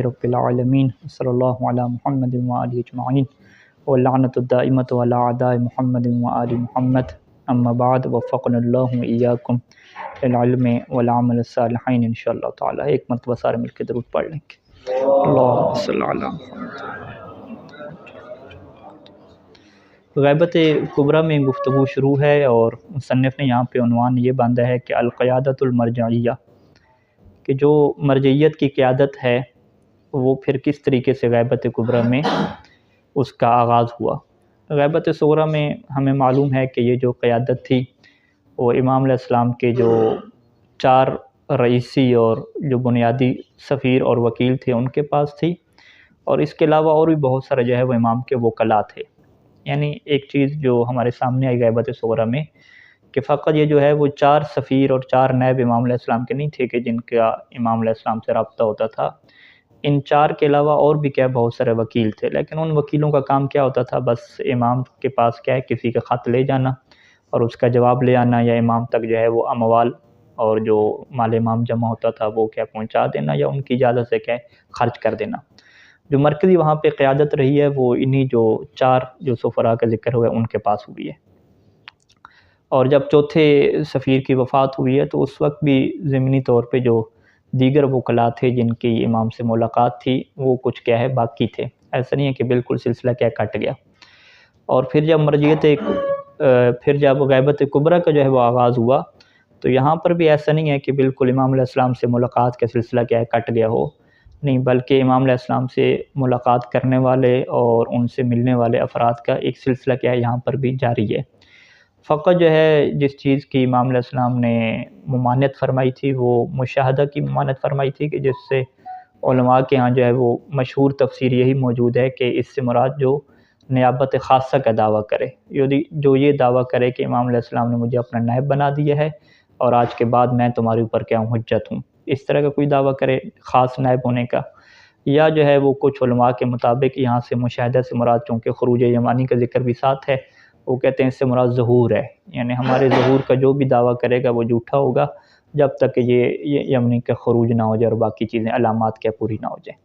رب العالمین صلی اللہ علی محمد وآلہ اجمعین واللعنۃ الدائمۃ علی اعداء محمد وآل محمد اما بعد وفقنا اللہ وإیاکم للعلم والعمل الصالحین انشاءاللہ تعالی۔ ایک مرتبہ سارے مل کے درود پڑھ لیں گے۔ اللہم صلی علی محمد۔ غیبت کبریٰ میں گفتگو شروع ہے اور مصنف نے یہاں پہ عنوان یہ باندھا ہے کہ القیادۃ المرجعیہ، کہ جو مرجعیت کی قیادت ہے وہ پھر کس طریقے سے غیبت کبریٰ میں اس کا آغاز ہوا۔ غیبت صغریٰ میں ہمیں معلوم ہے کہ یہ جو قیادت تھی وہ امام علیہ السلام کے جو 4 رئیسی اور جو بنیادی سفیر اور وکیل تھے ان کے پاس تھی، اور اس کے علاوہ اور بھی بہت سارے جو ہے وہ امام کے وکلاء تھے۔ یعنی ایک چیز جو ہمارے سامنے آئی غیبت صغریٰ میں کہ فقط یہ جو ہے وہ 4 سفیر اور 4 نائب امام علیہ السلام کے نہیں تھے کہ جن کا امام علیہ السلام سے رابطہ ہوتا تھا، ان 4 کے علاوہ اور بھی کیا بہت سارے وکیل تھے، لیکن ان وکیلوں کا کام کیا ہوتا تھا؟ بس امام کے پاس کیا ہے کسی کا خط لے جانا اور اس کا جواب لے آنا، یا امام تک جو ہے وہ اموال اور جو مال امام جمع ہوتا تھا وہ کیا پہنچا دینا، یا ان کی اجازت سے کیا خرچ کر دینا۔ جو مرکزی وہاں پہ قیادت رہی ہے وہ انہی جو 4 جو سفراء کا ذکر ہوا ہے ان کے پاس ہوئی ہے۔ اور جب چوتھے سفیر کی وفات ہوئی ہے تو اس وقت بھی ضمنی طور پہ جو دیگر وکلاء تھے جن کی امام سے ملاقات تھی وہ کچھ کیا ہے باقی تھے، ایسا نہیں ہے کہ بالکل سلسلہ کیا کٹ گیا۔ اور پھر جب غیبت کبریٰ کا جو ہے وہ آغاز ہوا تو یہاں پر بھی ایسا نہیں ہے کہ بالکل امام علیہ السلام سے ملاقات کا سلسلہ کیا ہے کٹ گیا ہو، نہیں، بلکہ امام علیہ السلام سے ملاقات کرنے والے اور ان سے ملنے والے افراد کا ایک سلسلہ کیا ہے یہاں پر بھی جاری ہے۔ فقط جو ہے جس چیز کی امام علیہ السلام نے ممانعت فرمائی تھی وہ مشاہدہ کی ممانعت فرمائی تھی، کہ جس سے علماء کے ہاں جو ہے وہ مشہور تفسیر یہی موجود ہے کہ اس سے مراد جو نیابت خاصہ کا دعویٰ کرے، جو یہ دعویٰ کرے کہ امام علیہ السلام نے مجھے اپنا نائب بنا دیا ہے اور آج کے بعد میں تمہارے اوپر کیا ہوں حجت ہوں، اس طرح کا کوئی دعویٰ کرے خاص نائب ہونے کا۔ یا جو ہے وہ کچھ علماء کے مطابق یہاں سے مشاہدہ سے مراد چونکہ خروج یمانی کا ذکر بھی ساتھ ہے، وہ کہتے ہیں اس سے مراد ظہور ہے، یعنی ہمارے ظہور کا جو بھی دعویٰ کرے گا وہ جھوٹا ہوگا جب تک کہ یہ یمنی کا خروج نہ ہو جائے اور باقی چیزیں علامات کیا پوری نہ ہو جائیں۔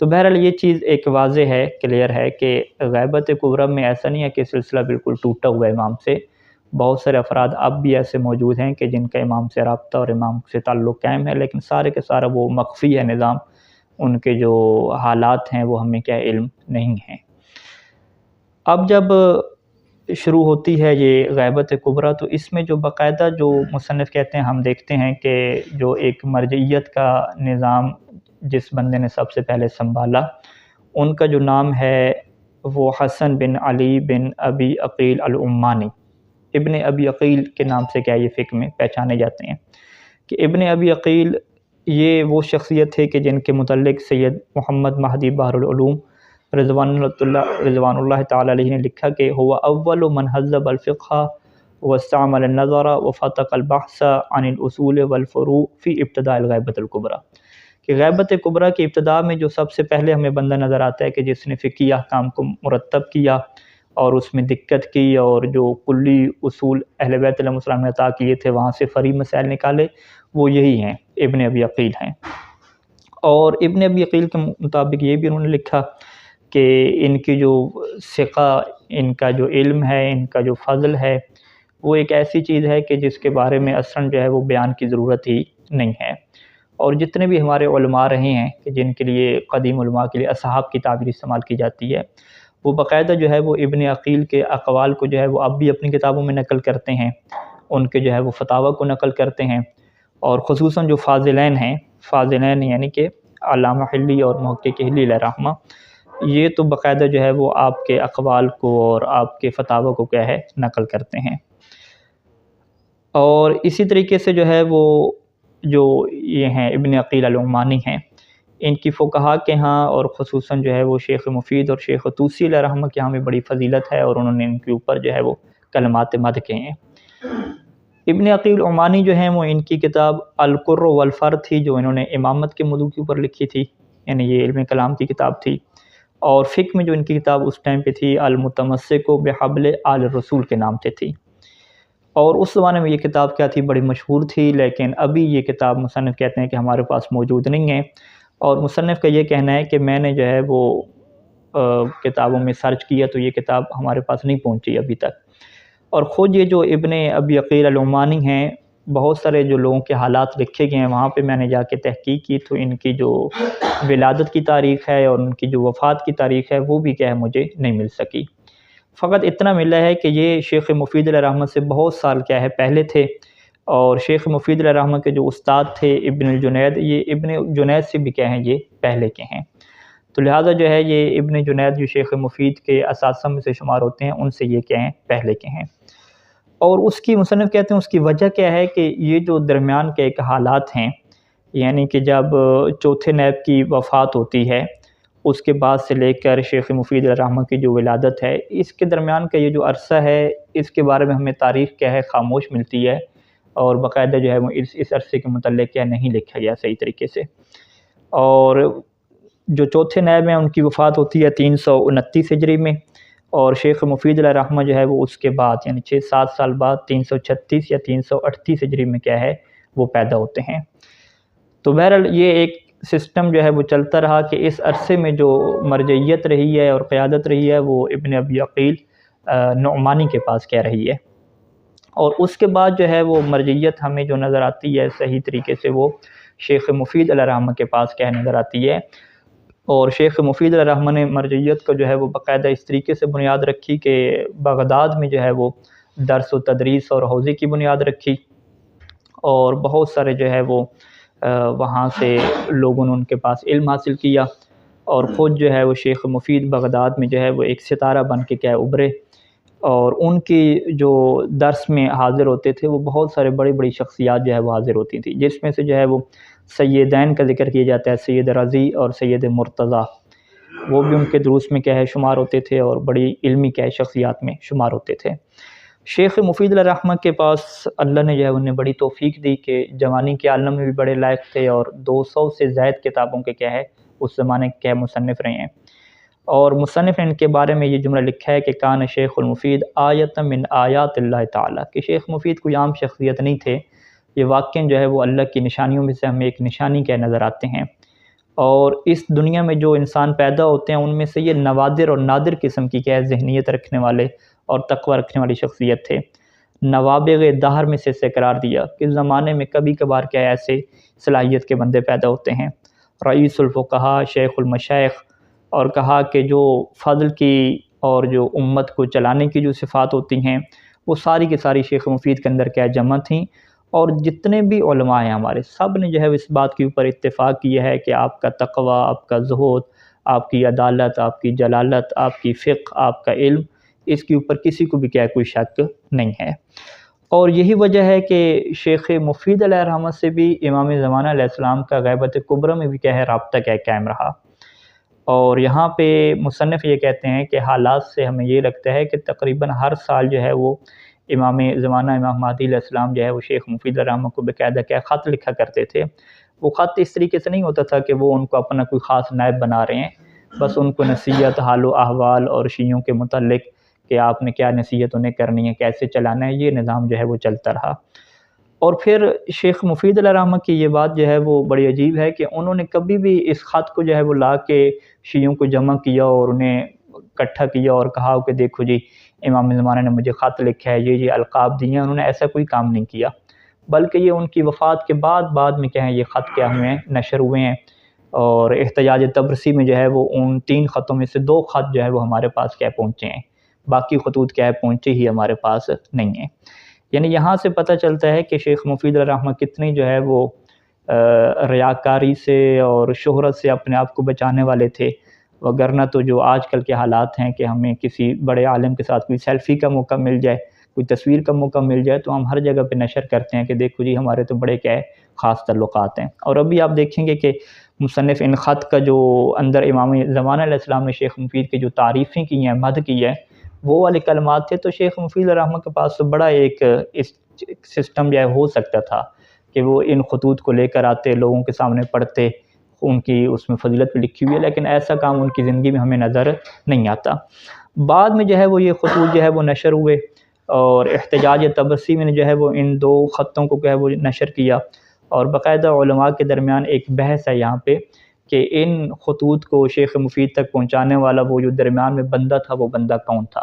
تو بہرحال یہ چیز ایک واضح ہے، کلیئر ہے کہ غیبت کبریٰ میں ایسا نہیں ہے کہ سلسلہ بالکل ٹوٹا ہوا ہے امام سے، بہت سارے افراد اب بھی ایسے موجود ہیں کہ جن کا امام سے رابطہ اور امام سے تعلق قائم ہے، لیکن سارے کے سارا وہ مخفی ہے نظام، ان کے جو حالات ہیں وہ ہمیں کیا علم نہیں ہیں۔ اب جب شروع ہوتی ہے یہ غیبت کبریٰ تو اس میں جو باقاعدہ جو مصنف کہتے ہیں ہم دیکھتے ہیں کہ جو ایک مرجعیت کا نظام جس بندے نے سب سے پہلے سنبھالا ان کا جو نام ہے وہ حسن بن علی بن ابی عقیل العمانی، ابن ابی عقیل کے نام سے کیا یہ فقہ میں پہچانے جاتے ہیں کہ ابن ابی عقیل یہ وہ شخصیت ہے کہ جن کے متعلق سید محمد مہدی بحر العلوم رضوان اللہ تعالی علیہ نے لکھا کہ هو اول من حذب الفقہ واستعمل النظر وفتق البحث عن الاصول والفروع فی ابتداء الغیبۃ الکبریٰ، کہ غیبت کبریٰ کی ابتداء میں جو سب سے پہلے ہمیں بندہ نظر آتا ہے کہ جس نے فقہی احکام کو مرتب کیا اور اس میں دقت کی اور جو کلی اصول اہل بیت علیہ السلام نے عطا کیے تھے وہاں سے فری مسائل نکالے، وہ یہی ہیں، ابن ابی عقیل ہیں۔ اور ابن ابی عقیل کے مطابق یہ بھی انہوں نے لکھا کہ ان کی جو ثقہ، ان کا جو علم ہے، ان کا جو فضل ہے، وہ ایک ایسی چیز ہے کہ جس کے بارے میں اصلاً جو ہے وہ بیان کی ضرورت ہی نہیں ہے۔ اور جتنے بھی ہمارے علماء رہے ہیں کہ جن کے لیے قدیم علماء کے لیے اصحاب کی تعبیر استعمال کی جاتی ہے، وہ باقاعدہ جو ہے وہ ابن عقیل کے اقوال کو جو ہے وہ اب بھی اپنی کتابوں میں نقل کرتے ہیں، ان کے جو ہے وہ فتاویٰ کو نقل کرتے ہیں، اور خصوصاً جو فاضلین ہیں، فاضلین یعنی کہ علامہ حلی اور محقق حلی علیہ رحمہ، یہ تو باقاعدہ جو ہے وہ آپ کے اقوال کو اور آپ کے فتاویٰ کو کیا ہے نقل کرتے ہیں۔ اور اسی طریقے سے جو ہے وہ جو یہ ہیں ابن عقیل العمانی ہیں، ان کی فقہاء کے ہاں اور خصوصاً جو ہے وہ شیخ مفید اور شیخ طوسی علیہ رحمہ کے ہاں میں بڑی فضیلت ہے، اور انہوں نے ان کے اوپر جو ہے وہ کلمات مدح کہے ہیں۔ ابن عقیل عمانی جو ہیں وہ ان کی کتاب القر والفر تھی جو انہوں نے امامت کے موضوع کے اوپر لکھی تھی، یعنی یہ علم کلام کی کتاب تھی۔ اور فقہ میں جو ان کی کتاب اس ٹائم پہ تھی المتمسک بحبل آل رسول کے نام سے تھی، اور اس زمانے میں یہ کتاب کیا تھی، بڑی مشہور تھی، لیکن ابھی یہ کتاب مصنف کہتے ہیں کہ ہمارے پاس موجود نہیں ہے۔ اور مصنف کا یہ کہنا ہے کہ میں نے جو ہے وہ کتابوں میں سرچ کیا تو یہ کتاب ہمارے پاس نہیں پہنچی ابھی تک۔ اور خود یہ جو ابن ابی عقیل العمانی ہیں، بہت سارے جو لوگوں کے حالات لکھے گئے ہیں وہاں پہ میں نے جا کے تحقیق کی تو ان کی جو ولادت کی تاریخ ہے اور ان کی جو وفات کی تاریخ ہے وہ بھی کیا ہے مجھے نہیں مل سکی۔ فقط اتنا ملا ہے کہ یہ شیخ مفید علیہ رحمۃ سے بہت سال کیا ہے پہلے تھے، اور شیخ مفید علیہ رحمۃ کے جو استاد تھے ابن الجنید، یہ ابن جنید سے بھی کیا ہیں یہ پہلے کے ہیں، تو لہٰذا جو ہے یہ ابن جنید جو شیخ مفید کے اساتذہ میں سے شمار ہوتے ہیں ان سے یہ کیا ہیں پہلے کے ہیں۔ اور اس کی مصنف کہتے ہیں اس کی وجہ کیا ہے کہ یہ جو درمیان کے ایک حالات ہیں، یعنی کہ جب چوتھے نیب کی وفات ہوتی ہے اس کے بعد سے لے کر شیخ مفید علیہ رحمۃ کی جو ولادت ہے، اس کے درمیان کا یہ جو عرصہ ہے اس کے بارے میں ہمیں تاریخ کیا ہے خاموش ملتی ہے، اور باقاعدہ جو ہے وہ اس عرصے کے متعلق کیا نہیں لکھا گیا صحیح طریقے سے۔ اور جو چوتھے نیب ہیں ان کی وفات ہوتی ہے 329 ہجری میں، اور شیخ مفید علیہ رحمۃ جو ہے وہ اس کے بعد یعنی 6-7 سال بعد 336 یا 338 ہجری میں کیا ہے وہ پیدا ہوتے ہیں۔ تو بہرحال یہ ایک سسٹم جو ہے وہ چلتا رہا کہ اس عرصے میں جو مرجعیت رہی ہے اور قیادت رہی ہے وہ ابن ابی عقیل نعمانی کے پاس کیا رہی ہے، اور اس کے بعد جو ہے وہ مرجعیت ہمیں جو نظر آتی ہے صحیح طریقے سے وہ شیخ مفید علیہ رحمۃ کے پاس کیا نظر آتی ہے۔ اور شیخ مفید علیہ رحمۃ نے مرجعیت کو جو ہے وہ باقاعدہ اس طریقے سے بنیاد رکھی کہ بغداد میں جو ہے وہ درس و تدریس اور حوزے کی بنیاد رکھی، اور بہت سارے جو ہے وہ وہاں سے لوگوں نے ان کے پاس علم حاصل کیا، اور خود جو ہے وہ شیخ مفید بغداد میں جو ہے وہ ایک ستارہ بن کے کیا ابھرے، اور ان کی جو درس میں حاضر ہوتے تھے وہ بہت سارے بڑی بڑی شخصیات جو ہے وہ حاضر ہوتی تھی، جس میں سے جو ہے وہ سیدین کا ذکر کیا جاتا ہے، سید رضی اور سید مرتضیٰ، وہ بھی ان کے دروس میں کیا ہے شمار ہوتے تھے اور بڑی علمی کیا ہے شخصیات میں شمار ہوتے تھے۔ شیخ مفید علیہ رحمۃ کے پاس اللہ نے جو ہے انہیں بڑی توفیق دی کہ جوانی کے عالم میں بھی بڑے لائق تھے، اور 200 سے زائد کتابوں کے کیا ہے اس زمانے کے مصنف رہے ہیں۔ اور مصنف نے ان کے بارے میں یہ جملہ لکھا ہے کہ کان شیخ المفید آیت من آیات اللہ تعالیٰ، کہ شیخ مفید کوئی عام شخصیت نہیں تھے، یہ واقعاً جو ہے وہ اللہ کی نشانیوں میں سے ہمیں ایک نشانی کیا نظر آتے ہیں، اور اس دنیا میں جو انسان پیدا ہوتے ہیں ان میں سے یہ نوادر اور نادر قسم کی کیا ہے ذہنیت رکھنے والے اور تقوی رکھنے والی شخصیت تھے۔ نوابغ دہر میں سے اسے قرار دیا کہ زمانے میں کبھی کبھار کیا ایسے صلاحیت کے بندے پیدا ہوتے ہیں، رئیس الفقہاء، شیخ المشائخ، اور کہا کہ جو فضل کی اور جو امت کو چلانے کی جو صفات ہوتی ہیں وہ ساری کی ساری شیخ مفید کے اندر کیا جمع تھیں، اور جتنے بھی علماء ہیں ہمارے سب نے جو ہے اس بات کے اوپر اتفاق کیا ہے کہ آپ کا تقوی، آپ کا زہد، آپ کی عدالت، آپ کی جلالت، آپ کی فقہ، آپ کا علم، اس کے اوپر کسی کو بھی کیا کوئی شک نہیں ہے۔ اور یہی وجہ ہے کہ شیخ مفید علیہ رحمۃ سے بھی امام زمانہ علیہ السلام کا غیبت کبریٰ میں بھی کیا ہے رابطہ کیا قائم رہا۔ اور یہاں پہ مصنف یہ کہتے ہیں کہ حالات سے ہمیں یہ لگتا ہے کہ تقریباً ہر سال جو ہے وہ امام زمانہ امام مہدی علیہ السلام جو ہے وہ شیخ مفید علیہ رحمۃ کو باقاعدہ کیا خط لکھا کرتے تھے۔ وہ خط اس طریقے سے نہیں ہوتا تھا کہ وہ ان کو اپنا کوئی خاص نائب بنا رہے ہیں، بس ان کو نصیحت، حال و احوال اور شیعوں کے متعلق کہ آپ نے کیا نصیحت انہیں کرنی ہے، کیسے چلانا ہے، یہ نظام جو ہے وہ چلتا رہا۔ اور پھر شیخ مفید علیہ رحمۃ کی یہ بات جو ہے وہ بڑی عجیب ہے کہ انہوں نے کبھی بھی اس خط کو جو ہے وہ لا کے شیعوں کو جمع کیا اور انہیں اکٹھا کیا اور کہا کہ دیکھو جی امام زمانہ نے مجھے خط لکھا ہے، یہ القاب دیے ہیں، انہوں نے ایسا کوئی کام نہیں کیا، بلکہ یہ ان کی وفات کے بعد میں کیا ہے یہ خط کیا ہوئے ہیں نشر ہوئے ہیں۔ اور احتجاج تبرسی میں جو ہے وہ ان 3 خطوں میں سے 2 خط جو ہے وہ ہمارے پاس کیا پہنچے ہیں، باقی خطوط کیا ہے پہنچے ہی ہمارے پاس نہیں ہیں۔ یعنی یہاں سے پتہ چلتا ہے کہ شیخ مفید علیہ رحمۃ کتنی جو ہے وہ ریاکاری سے اور شہرت سے اپنے آپ کو بچانے والے تھے، وگرنہ تو جو آج کل کے حالات ہیں کہ ہمیں کسی بڑے عالم کے ساتھ کوئی سیلفی کا موقع مل جائے، کوئی تصویر کا موقع مل جائے تو ہم ہر جگہ پہ نشر کرتے ہیں کہ دیکھو جی ہمارے تو بڑے کیا ہے خاص تعلقات ہیں۔ اور ابھی آپ دیکھیں گے کہ مصنف ان خط کا جو اندر امام زمانہ علیہ السلام نے شیخ مفید کی جو تعریفیں کی ہیں، مدح کی ہے، وہ والے کلمات تھے، تو شیخ مفید علیہ رحمۃ کے پاس تو بڑا ایک سسٹم جو ہے ہو سکتا تھا کہ وہ ان خطوط کو لے کر آتے، لوگوں کے سامنے پڑھتے، ان کی اس میں فضیلت بھی لکھی ہوئی ہے، لیکن ایسا کام ان کی زندگی میں ہمیں نظر نہیں آتا۔ بعد میں جو ہے وہ یہ خطوط جو ہے وہ نشر ہوئے، اور احتجاج تبرسی میں نے جو ہے وہ ان 2 خطوں کو جو ہے وہ نشر کیا، اور باقاعدہ علماء کے درمیان ایک بحث ہے یہاں پہ کہ ان خطوط کو شیخ مفید تک پہنچانے والا وہ جو درمیان میں بندہ تھا وہ بندہ کون تھا،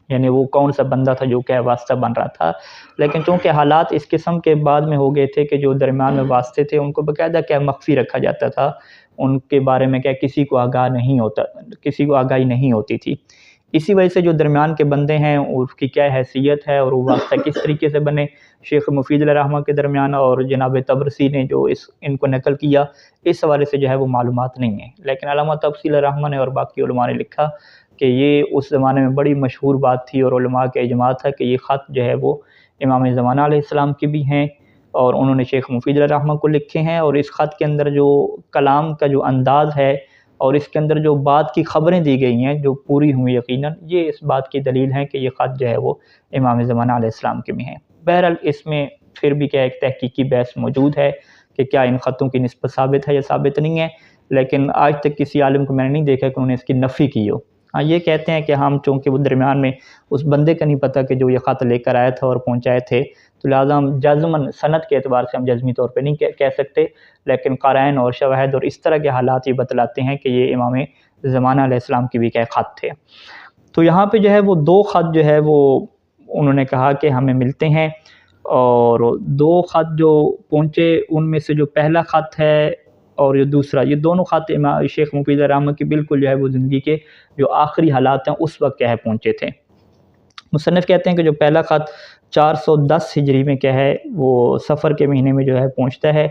یعنی وہ کون سا بندہ تھا جو کہ واسطہ بن رہا تھا۔ لیکن چونکہ حالات اس قسم کے بعد میں ہو گئے تھے کہ جو درمیان میں واسطے تھے ان کو باقاعدہ کیا مخفی رکھا جاتا تھا، ان کے بارے میں کیا کسی کو آگاہی نہیں ہوتی تھی۔ اسی وجہ سے جو درمیان کے بندے ہیں اس کی کیا حیثیت ہے اور وہ واسطہ کس طریقے سے بنے شیخ مفید علیہ الرحمہ کے درمیان اور جناب طبرسی نے جو ان کو نقل کیا، اس حوالے سے جو ہے وہ معلومات نہیں ہیں۔ لیکن علامہ طبرسی علیہ الرحمہ نے اور باقی علماء نے لکھا کہ یہ اس زمانے میں بڑی مشہور بات تھی اور علماء کا اجماع تھا کہ یہ خط جو ہے وہ امام زمانہ علیہ السلام کے بھی ہیں اور انہوں نے شیخ مفید علیہ الرحمہ کو لکھے ہیں، اور اس خط کے اندر جو کلام کا جو انداز ہے اور اس کے اندر جو بات کی خبریں دی گئی ہیں جو پوری ہوئی یقیناً، یہ اس بات کی دلیل ہے کہ یہ خط جو ہے وہ امام زمانہ علیہ السلام کے بھی ہیں۔ بہرحال اس میں پھر بھی کیا ایک تحقیقی بحث موجود ہے کہ کیا ان خطوں کی نسبت ثابت ہے یا ثابت نہیں ہے، لیکن آج تک کسی عالم کو میں نے نہیں دیکھا کہ انہوں نے اس کی نفی کی ہو۔ ہاں یہ کہتے ہیں کہ ہم چونکہ وہ درمیان میں اس بندے کا نہیں پتہ کہ جو یہ خط لے کر آیا تھا اور پہنچائے تھے، تو لہٰذا ہم جزماً سند کے اعتبار سے ہم جزمی طور پہ نہیں کہہ سکتے، لیکن قرائن اور شواہد اور اس طرح کے حالات یہ بتلاتے ہیں کہ یہ امام زمانہ علیہ السلام کی بھی کیا خط تھے۔ تو یہاں پہ جو ہے وہ دو خط جو ہے وہ انہوں نے کہا کہ ہمیں ملتے ہیں، اور دو خط جو پہنچے ان میں سے جو پہلا خط ہے اور جو دوسرا، یہ دونوں خط شیخ مفید علیہ الرحمہ کی بالکل جو ہے وہ زندگی کے جو آخری حالات ہیں اس وقت کیا ہے پہنچے تھے۔ مصنف کہتے ہیں کہ جو پہلا خط 410 ہجری میں کیا ہے وہ صفر کے مہینے میں جو ہے پہنچتا ہے،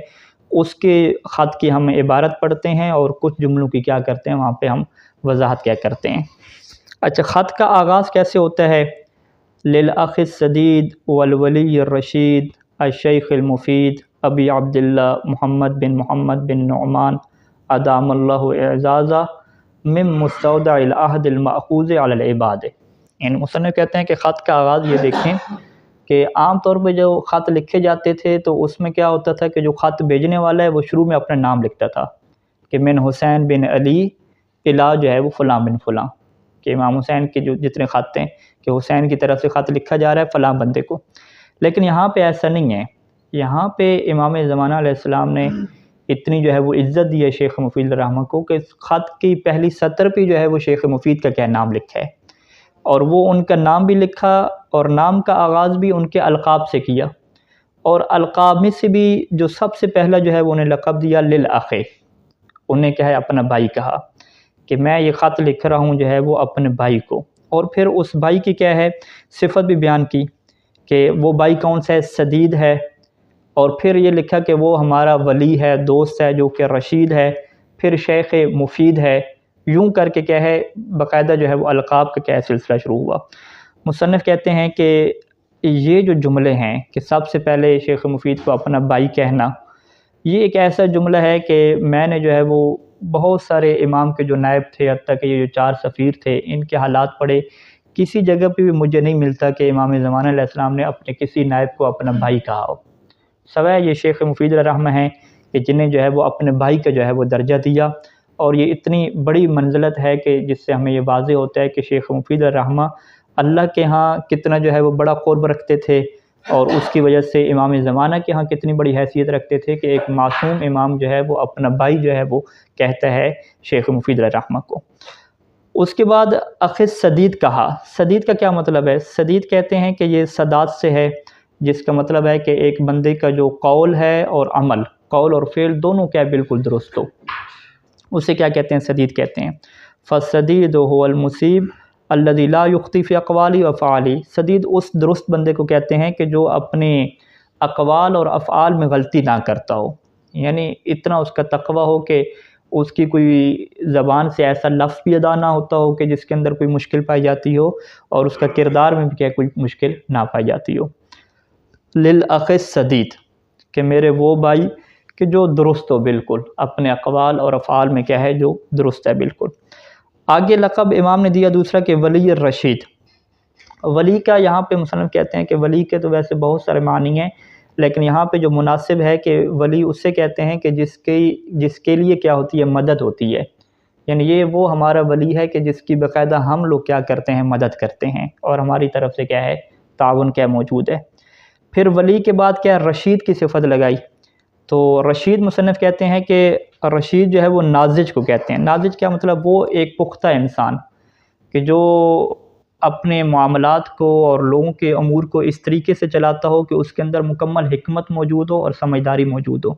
اس کے خط کی ہم عبارت پڑھتے ہیں اور کچھ جملوں کی کیا کرتے ہیں وہاں پہ ہم وضاحت کیا کرتے ہیں۔ اچھا، خط کا آغاز کیسے ہوتا ہے؟ للأخ السدید والولی الرشید الشیخ المفید ابی عبداللہ محمد بن نعمان ادام اللہ اعزازہ من مستودع العہد المأخوذ علی العباد۔ یعنی مصنف کہتے ہیں کہ خط کا آغاز یہ دیکھیں کہ عام طور پہ جو خط لکھے جاتے تھے تو اس میں کیا ہوتا تھا کہ جو خط بھیجنے والا ہے وہ شروع میں اپنا نام لکھتا تھا کہ من حسین بن علی الا جو ہے وہ فلاں بن فلاں، کہ امام حسین کے جو جتنے خط ہیں کہ حسین کی طرف سے خط لکھا جا رہا ہے فلاں بندے کو۔ لیکن یہاں پہ ایسا نہیں ہے، یہاں پہ امام زمانہ علیہ السلام نے اتنی جو ہے وہ عزت دی ہے شیخ مفید علیہ الرحمہ کو کہ خط کی پہلی سطر پہ جو ہے وہ شیخ مفید کا کیا نام لکھا ہے، اور وہ ان کا نام بھی لکھا اور نام کا آغاز بھی ان کے القاب سے کیا، اور القاب میں سے بھی جو سب سے پہلا جو ہے وہ انہیں لقب دیا للأخ، انہیں کیا ہے اپنا بھائی کہا کہ میں یہ خط لکھ رہا ہوں جو ہے وہ اپنے بھائی کو، اور پھر اس بھائی کی کیا ہے صفت بھی بیان کی کہ وہ بھائی کون سا ہے، سدید ہے، اور پھر یہ لکھا کہ وہ ہمارا ولی ہے، دوست ہے جو کہ رشید ہے، پھر شیخ مفید ہے، یوں کر کے کیا ہے باقاعدہ جو ہے وہ القاب کا کیا سلسلہ شروع ہوا۔ مصنف کہتے ہیں کہ یہ جو جملے ہیں کہ سب سے پہلے شیخ مفید کو اپنا بھائی کہنا، یہ ایک ایسا جملہ ہے کہ میں نے جو ہے وہ بہت سارے امام کے جو نائب تھے، حتیٰ کہ یہ جو 4 سفیر تھے، ان کے حالات پڑھے، کسی جگہ پہ بھی مجھے نہیں ملتا کہ امام زمانہ علیہ السلام نے اپنے کسی نائب کو اپنا بھائی کہا ہو، سوائے یہ شیخ مفید علیہ الرحمہ ہیں کہ جنہیں جو ہے وہ اپنے بھائی کا جو ہے وہ درجہ دیا، اور یہ اتنی بڑی منزلت ہے کہ جس سے ہمیں یہ واضح ہوتا ہے کہ شیخ مفید علیہ الرحمہ اللہ کے ہاں کتنا جو ہے وہ بڑا قرب رکھتے تھے، اور اس کی وجہ سے امام زمانہ کے ہاں کتنی بڑی حیثیت رکھتے تھے کہ ایک معصوم امام جو ہے وہ اپنا بھائی جو ہے وہ کہتا ہے شیخ مفید علیہ الرحمہ کو۔ اس کے بعد اخ سدید کہا، سدید کا کیا مطلب ہے؟ سدید کہتے ہیں کہ یہ سداد سے ہے، جس کا مطلب ہے کہ ایک بندے کا جو قول ہے اور عمل، قول اور فعل دونوں کیا بالکل درست ہو، اسے کیا کہتے ہیں؟ سدید کہتے ہیں۔ فالسدید هو المصیب الذی لا یخطی فی اقوالی و افعالی، سدید اس درست بندے کو کہتے ہیں کہ جو اپنے اقوال اور افعال میں غلطی نہ کرتا ہو، یعنی اتنا اس کا تقوی ہو کہ اس کی کوئی زبان سے ایسا لفظ بھی ادا نہ ہوتا ہو کہ جس کے اندر کوئی مشکل پائی جاتی ہو، اور اس کا کردار میں بھی کیا کوئی مشکل نہ پائی جاتی ہو۔ للأخ السدید، کہ میرے وہ بھائی کہ جو درست ہو بالکل، اپنے اقوال اور افعال میں کیا ہے جو درست ہے بالکل۔ آگے لقب امام نے دیا دوسرا کہ ولی الرشید۔ ولی کا یہاں پہ مصنف کہتے ہیں کہ ولی کے تو ویسے بہت سارے معنی ہیں، لیکن یہاں پہ جو مناسب ہے کہ ولی اسے کہتے ہیں کہ جس کے لیے کیا ہوتی ہے مدد ہوتی ہے، یعنی یہ وہ ہمارا ولی ہے کہ جس کی باقاعدہ ہم لوگ کیا کرتے ہیں مدد کرتے ہیں، اور ہماری طرف سے کیا ہے تعاون کیا موجود ہے۔ پھر ولی کے بعد کیا رشید کی صفت لگائی، تو رشید مصنف کہتے ہیں کہ رشید جو ہے وہ ناضج کو کہتے ہیں۔ ناضج کیا مطلب؟ وہ ایک پختہ انسان کہ جو اپنے معاملات کو اور لوگوں کے امور کو اس طریقے سے چلاتا ہو کہ اس کے اندر مکمل حکمت موجود ہو اور سمجھداری موجود ہو،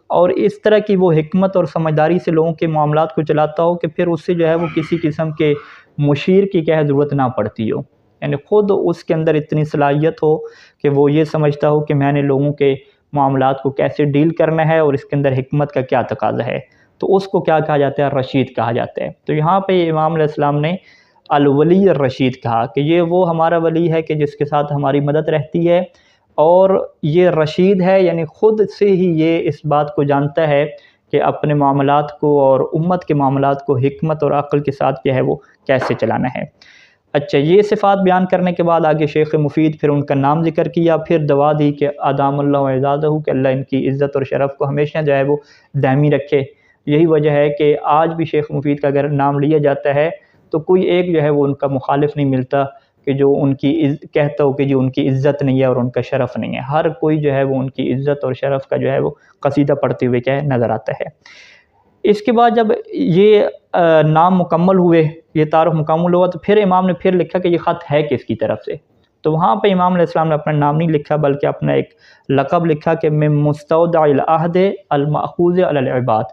اور اس طرح کی وہ حکمت اور سمجھداری سے لوگوں کے معاملات کو چلاتا ہو کہ پھر اس سے جو ہے وہ کسی قسم کے مشیر کی ضرورت نہ پڑتی ہو، یعنی خود اس کے اندر اتنی صلاحیت ہو کہ وہ یہ سمجھتا ہو کہ میں نے لوگوں کے معاملات کو کیسے ڈیل کرنا ہے اور اس کے اندر حکمت کا کیا تقاضا ہے، تو اس کو کیا کہا جاتا ہے؟ رشید کہا جاتا ہے۔ تو یہاں پہ امام علیہ السلام نے الولی الرشید کہا کہ یہ وہ ہمارا ولی ہے کہ جس کے ساتھ ہماری مدد رہتی ہے، اور یہ رشید ہے، یعنی خود سے ہی یہ اس بات کو جانتا ہے کہ اپنے معاملات کو اور امت کے معاملات کو حکمت اور عقل کے ساتھ جو ہے وہ کیسے چلانا ہے۔ اچھا، یہ صفات بیان کرنے کے بعد آگے شیخ مفید پھر ان کا نام ذکر کیا، پھر دعا دی کہ ادام اللہ اعزازہ، کہ اللہ ان کی عزت اور شرف کو ہمیشہ جو ہے وہ دائمی رکھے۔ یہی وجہ ہے کہ آج بھی شیخ مفید کا اگر نام لیا جاتا ہے تو کوئی ایک جو ہے وہ ان کا مخالف نہیں ملتا کہ جو ان کی کہتا ہو کہ جو ان کی عزت نہیں ہے اور ان کا شرف نہیں ہے۔ ہر کوئی جو ہے وہ ان کی عزت اور شرف کا جو ہے وہ قصیدہ پڑھتے ہوئے کیا ہے نظر آتا ہے۔ اس کے بعد جب یہ نام مکمل ہوئے، یہ تعارف مکمل ہوا، تو پھر امام نے پھر لکھا کہ یہ خط ہے کس کی طرف سے۔ تو وہاں پہ امام علیہ السلام نے اپنا نام نہیں لکھا بلکہ اپنا ایک لقب لکھا کہ من مستودع العہد المأخوذ علی العباد،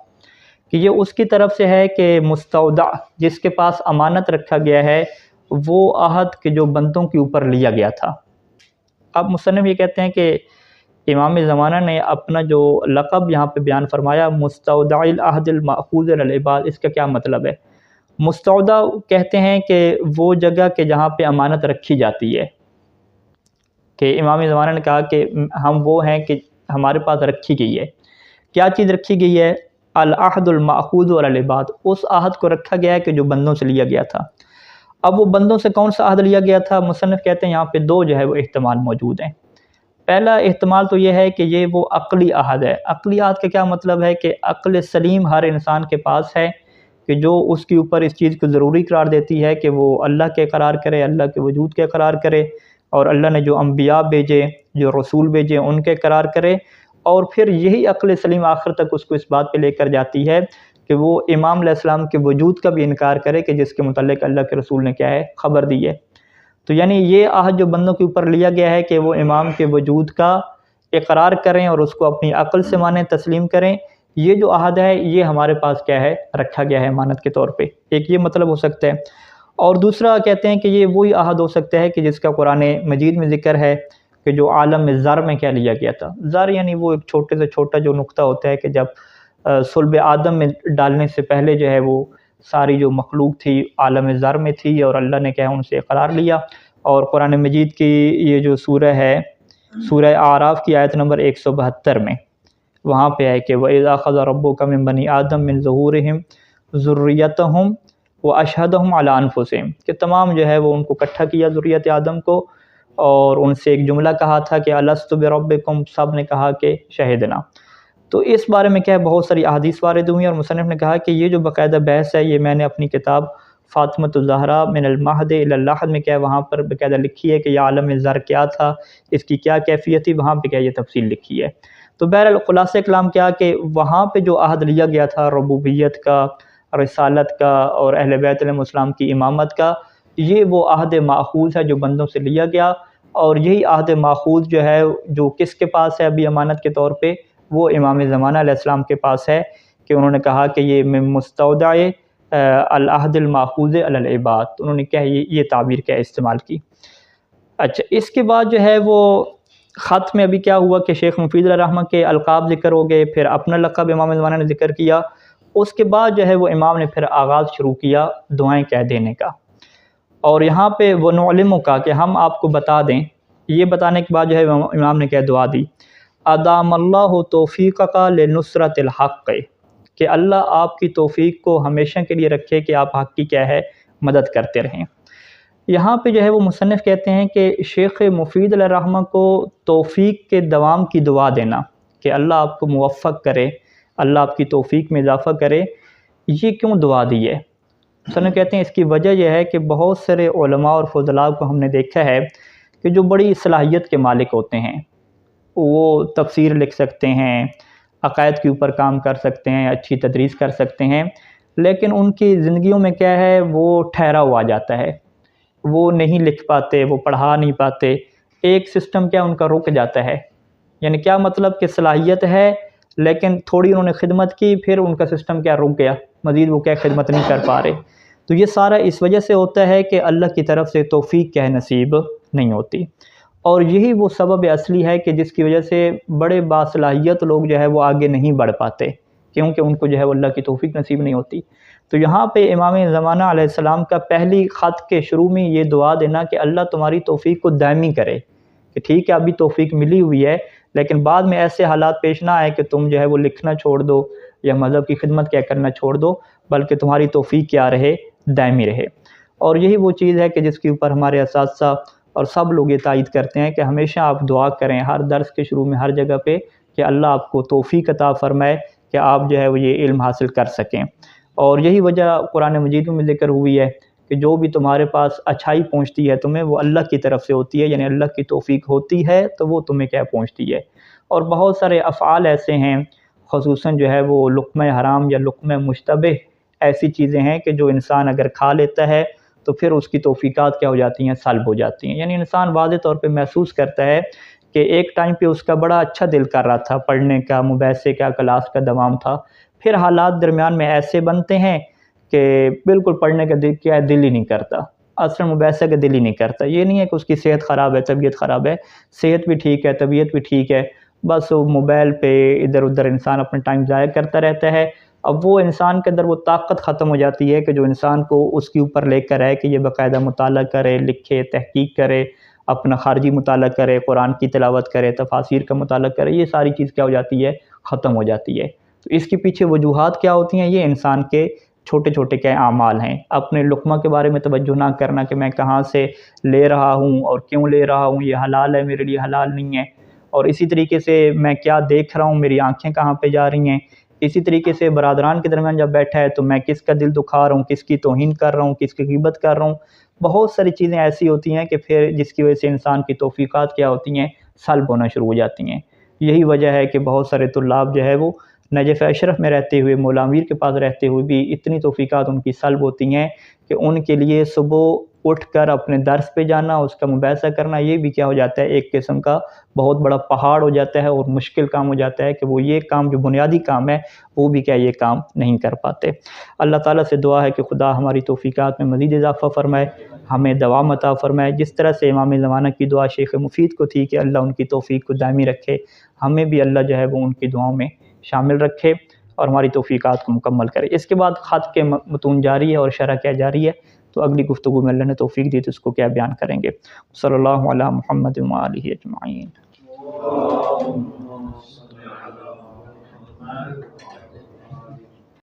کہ یہ اس کی طرف سے ہے کہ مستودع جس کے پاس امانت رکھا گیا ہے، وہ عہد کے جو بندوں کے اوپر لیا گیا تھا۔ اب مصنف یہ کہتے ہیں کہ امام زمانہ نے اپنا جو لقب یہاں پہ بیان فرمایا مستودع العہد المأخوذ علی العباد، اس کا کیا مطلب ہے؟ مستودع کہتے ہیں کہ وہ جگہ کہ جہاں پہ امانت رکھی جاتی ہے، کہ امام زمانہ نے کہا کہ ہم وہ ہیں کہ ہمارے پاس رکھی گئی ہے۔ کیا چیز رکھی گئی ہے؟ العہد المأخوذ علی العباد، اس عہد کو رکھا گیا ہے کہ جو بندوں سے لیا گیا تھا۔ اب وہ بندوں سے کون سا عہد لیا گیا تھا؟ مصنف کہتے ہیں یہاں پہ دو جو ہے وہ احتمال موجود ہیں۔ پہلا احتمال تو یہ ہے کہ یہ وہ عقلی عہد ہے۔ عقلی عہد کا کیا مطلب ہے؟ کہ عقل سلیم ہر انسان کے پاس ہے کہ جو اس کے اوپر اس چیز کو ضروری قرار دیتی ہے کہ وہ اللہ کے اقرار کرے، اللہ کے وجود کے اقرار کرے، اور اللہ نے جو انبیاء بھیجے، جو رسول بھیجے، ان کے اقرار کرے، اور پھر یہی عقل سلیم آخر تک اس کو اس بات پہ لے کر جاتی ہے کہ وہ امام علیہ السلام کے وجود کا بھی انکار کرے کہ جس کے متعلق اللہ کے رسول نے کیا ہے خبر دی ہے۔ تو یعنی یہ عہد جو بندوں کے اوپر لیا گیا ہے کہ وہ امام کے وجود کا اقرار کریں اور اس کو اپنی عقل سے مانیں، تسلیم کریں، یہ جو عہد ہے یہ ہمارے پاس کیا ہے رکھا گیا ہے امانت کے طور پہ۔ ایک یہ مطلب ہو سکتا ہے، اور دوسرا کہتے ہیں کہ یہ وہی عہد ہو سکتا ہے کہ جس کا قرآن مجید میں ذکر ہے کہ جو عالم زر میں کیا لیا گیا تھا۔ زر یعنی وہ ایک چھوٹے سے چھوٹا جو نقطہ ہوتا ہے کہ جب صلب آدم میں ڈالنے سے پہلے جو ہے وہ ساری جو مخلوق تھی عالم زر میں تھی، اور اللہ نے کیا ان سے اقرار لیا۔ اور قرآن مجید کی یہ جو سورہ ہے، سورہ اعراف کی آیت نمبر 172 میں وہاں پہ ہے کہ وَإِذَا أَخَذَ رَبُّكَ مِن بَنِي آدَمَ مِن ظُهُورِهِمْ ذُرِّيَّتَهُمْ وَأَشْهَدَهُمْ عَلَىٰ أَنفُسِهِمْ، کہ تمام جو ہے وہ ان کو اکٹھا کیا ذریت آدم کو، اور ان سے ایک جملہ کہا تھا کہ أَلَسْتُ بِرَبِّكُمْ، سب نے کہا کہ شہدنا۔ تو اس بارے میں کیا ہے بہت ساری احادیث وارد ہوئی، اور مصنف نے کہا کہ یہ جو باقاعدہ بحث ہے یہ میں نے اپنی کتاب فاطمۃ الزہرا من المہد الی اللحد میں کیا ہے وہاں پر باقاعدہ لکھی ہے کہ یہ عالم زر کیا تھا، اس کی کیا کیفیت تھی، وہاں پہ کیا یہ تفصیل لکھی ہے۔ تو بہرحال خلاصہ کلام کیا کہ وہاں پہ جو عہد لیا گیا تھا ربوبیت کا، رسالت کا، اور اہل بیت علیہ السلام کی امامت کا، یہ وہ عہد ماخوذ ہے جو بندوں سے لیا گیا، اور یہی عہد ماخوذ جو ہے جو کس کے پاس ہے ابھی امانت کے طور پہ؟ وہ امام زمانہ علیہ السلام کے پاس ہے، کہ انہوں نے کہا کہ یہ من مستودع العہد الماخوذ علی العباد، تو انہوں نے کیا یہ تعبیر کیا استعمال کی۔ اچھا، اس کے بعد جو ہے وہ خط میں ابھی کیا ہوا کہ شیخ مفید علیہ الرحمہ کے القاب ذکر ہو گئے، پھر اپنا لقب امام زمانہ نے ذکر کیا، اس کے بعد جو ہے وہ امام نے پھر آغاز شروع کیا دعائیں کہہ دینے کا، اور یہاں پہ وہ نعلموں کا کہ ہم آپ کو بتا دیں، یہ بتانے کے بعد جو ہے امام نے کیا دعا دی، ادام اللہ توفیقک لنصرۃ الحق، کہ اللہ آپ کی توفیق کو ہمیشہ کے لیے رکھے کہ آپ حق کی کیا ہے مدد کرتے رہیں۔ یہاں پہ جو ہے وہ مصنف کہتے ہیں کہ شیخ مفید علیہ الرحمہ کو توفیق کے دوام کی دعا دینا کہ اللہ آپ کو موفق کرے، اللہ آپ کی توفیق میں اضافہ کرے، یہ کیوں دعا دی ہے؟ مصنف کہتے ہیں اس کی وجہ یہ ہے کہ بہت سارے علماء اور فضلاء کو ہم نے دیکھا ہے کہ جو بڑی صلاحیت کے مالک ہوتے ہیں، وہ تفسیر لکھ سکتے ہیں، عقائد کے اوپر کام کر سکتے ہیں، اچھی تدریس کر سکتے ہیں، لیکن ان کی زندگیوں میں کیا ہے، وہ ٹھہراؤ آ جاتا ہے، وہ نہیں لکھ پاتے، وہ پڑھا نہیں پاتے، ایک سسٹم کیا ان کا رک جاتا ہے۔ یعنی کیا مطلب کہ صلاحیت ہے لیکن تھوڑی انہوں نے خدمت کی، پھر ان کا سسٹم کیا رک گیا، مزید وہ کیا خدمت نہیں کر پا رہے۔ تو یہ سارا اس وجہ سے ہوتا ہے کہ اللہ کی طرف سے توفیق کیا ہے نصیب نہیں ہوتی، اور یہی وہ سبب اصلی ہے کہ جس کی وجہ سے بڑے باصلاحیت لوگ جو ہے وہ آگے نہیں بڑھ پاتے، کیونکہ ان کو جو ہے وہ اللہ کی توفیق نصیب نہیں ہوتی۔ تو یہاں پہ امام زمانہ علیہ السلام کا پہلی خط کے شروع میں یہ دعا دینا کہ اللہ تمہاری توفیق کو دائمی کرے، کہ ٹھیک ہے ابھی توفیق ملی ہوئی ہے لیکن بعد میں ایسے حالات پیش نہ آئے کہ تم جو ہے وہ لکھنا چھوڑ دو یا مذہب کی خدمت کیا کرنا چھوڑ دو، بلکہ تمہاری توفیق کیا رہے، دائمی رہے۔ اور یہی وہ چیز ہے کہ جس کے اوپر ہمارے اساتذہ اور سب لوگ یہ تائید کرتے ہیں کہ ہمیشہ آپ دعا کریں ہر درس کے شروع میں، ہر جگہ پہ، کہ اللہ آپ کو توفیق عطا فرمائے کہ آپ جو ہے وہ یہ علم حاصل کر سکیں۔ اور یہی وجہ قرآن مجید میں ذکر ہوئی ہے کہ جو بھی تمہارے پاس اچھائی پہنچتی ہے تمہیں، وہ اللہ کی طرف سے ہوتی ہے، یعنی اللہ کی توفیق ہوتی ہے تو وہ تمہیں کیا پہنچتی ہے۔ اور بہت سارے افعال ایسے ہیں، خصوصاً جو ہے وہ لقمہ حرام یا لقمہ مشتبہ، ایسی چیزیں ہیں کہ جو انسان اگر کھا لیتا ہے تو پھر اس کی توفیقات کیا ہو جاتی ہیں، سلب ہو جاتی ہیں۔ یعنی انسان واضح طور پہ محسوس کرتا ہے کہ ایک ٹائم پہ اس کا بڑا اچھا دل کر رہا تھا، پڑھنے کا، مباحثے کا، کلاس کا دوام تھا، پھر حالات درمیان میں ایسے بنتے ہیں کہ بالکل پڑھنے کا دل ہی نہیں کرتا، اصلا مباحثہ کا دل ہی نہیں کرتا۔ یہ نہیں ہے کہ اس کی صحت خراب ہے، طبیعت خراب ہے، صحت بھی ٹھیک ہے، طبیعت بھی ٹھیک ہے، بس وہ موبائل پہ ادھر ادھر انسان اپنا ٹائم ضائع کرتا رہتا ہے۔ اب وہ انسان کے اندر وہ طاقت ختم ہو جاتی ہے کہ جو انسان کو اس کے اوپر لے کر ہے کہ یہ باقاعدہ مطالعہ کرے، لکھے، تحقیق کرے، اپنا خارجی مطالعہ کرے، قرآن کی تلاوت کرے، تفاسیر کا مطالعہ کرے، یہ ساری چیز کیا ہو جاتی ہے، ختم ہو جاتی ہے۔ تو اس کے پیچھے وجوہات کیا ہوتی ہیں؟ یہ انسان کے چھوٹے چھوٹے کیا اعمال ہیں۔ اپنے لقمہ کے بارے میں توجہ نہ کرنا کہ میں کہاں سے لے رہا ہوں اور کیوں لے رہا ہوں، یہ حلال ہے میرے لیے، حلال نہیں ہے، اور اسی طریقے سے میں کیا دیکھ رہا ہوں، میری آنکھیں کہاں پہ جا رہی ہیں، اسی طریقے سے برادران کے درمیان جب بیٹھا ہے تو میں کس کا دل دکھا رہا ہوں، کس کی توہین کر رہا ہوں، کس کی غیبت کر رہا ہوں۔ بہت ساری چیزیں ایسی ہوتی ہیں کہ پھر جس کی وجہ سے انسان کی توفیقات کیا ہوتی ہیں، سلب ہونا شروع ہو جاتی ہیں۔ یہی وجہ ہے کہ بہت سارے طلاب جو ہے وہ نجف اشرف میں رہتے ہوئے، مولا امیر کے پاس رہتے ہوئے بھی اتنی توفیقات ان کی سلب ہوتی ہیں کہ ان کے لیے صبح اٹھ کر اپنے درس پہ جانا، اس کا مباحثہ کرنا، یہ بھی کیا ہو جاتا ہے، ایک قسم کا بہت بڑا پہاڑ ہو جاتا ہے اور مشکل کام ہو جاتا ہے کہ وہ یہ کام جو بنیادی کام ہے وہ بھی کیا یہ کام نہیں کر پاتے۔ اللہ تعالیٰ سے دعا ہے کہ خدا ہماری توفیقات میں مزید اضافہ فرمائے، ہمیں دوام عطا فرمائے۔ جس طرح سے امام زمانہ کی دعا شیخ مفید کو تھی کہ اللہ ان کی توفیق کو دائمی رکھے، ہمیں بھی اللہ جو ہے وہ ان کی دعاؤں میں شامل رکھے اور ہماری توفیقات کو مکمل کرے۔ اس کے بعد خط کے متون جاری ہے اور شرح کیا جاری ہے، تو اگلی گفتگو میں اللہ نے توفیق دی تو اس کو کیا بیان کریں گے۔ صلی اللہ علی محمد و آلہ اجمعین۔